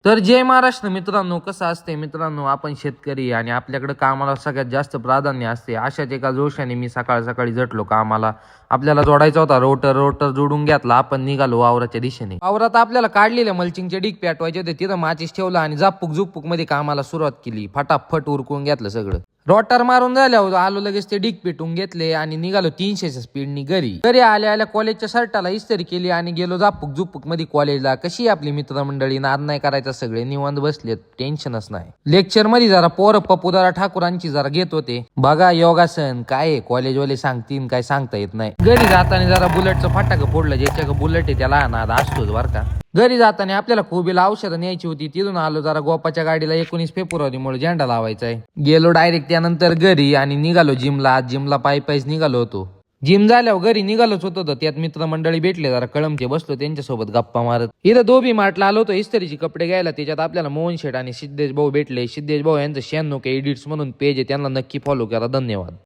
तर जय महाराष्ट्र मित्रांनो, कसं असते मित्रांनो, आपण शेतकरी आणि आपल्याकडे कामाला सगळ्यात जास्त प्राधान्य असते. अशाच एका जोशाने मी सकाळ सकाळी झटलो कामाला. आपल्याला जोडायचा होता रोटर. रोटर जोडून घेतला. आपण निघालो वावराच्या दिशेने. वावरात आपल्याला काढलेल्या मल्चिंगचे डिग पेटवायचे होते. तिथं माचीस ठेवला आणि झापूक झुपूक मध्ये कामाला सुरुवात केली. फटाफट उरकून घेतलं सगळं. रोटर मारून झाल्यावर आलो लगेच ते डिग पेटून घेतले आणि निघालो 300च्या स्पीडनी घरी आल्या आल्या कॉलेजच्या शर्टाला इस्त्री केली आणि गेलो झापूक झुपूक मध्ये कॉलेजला. कशी आपली मित्रमंडळी, नाद नाही करायचा, सगळे निवांत बसलेत, टेन्शनच नाही. लेक्चर मध्ये जरा पोरं पप्पूदारा ठाकूरांची जरा घेत होते. बघा योगासन काय कॉलेजवाले सांगतील काय सांगता येत नाही. घरी जाताना जरा बुलेटचं फटाकं फोडलं. ज्याच्या बुलेट आहे त्याला नाद असतोच बर का. घरी जाताना आपल्याला खोबीला औषधं न्यायची होती. तिथून आलो जरा गोपाच्या गाडीला 19 फेब्रुवारीमुळे झेंडा लावायचा आहे. गेलो डायरेक्ट त्यानंतर घरी आणि निघालो जिमला. आज जिमला पायीच निघालो होतो. जिम झाल्यावर घरी निघालोच होतो. त्यात मित्रमंडळी भेटले, जरा कळमचे बसलो त्यांच्यासोबत गप्पा मारत. इथं धोबी मार्टला आलो होतो इस्त्रीचे कपडे घ्यायला. त्याच्यात आपल्याला मोहन शेठ आणि सिद्धेश भाऊ भेटले. सिद्धेश भाऊ यांचं 96K एडिट्स म्हणून पेज आहे, त्यांना नक्की फॉलो करा. धन्यवाद.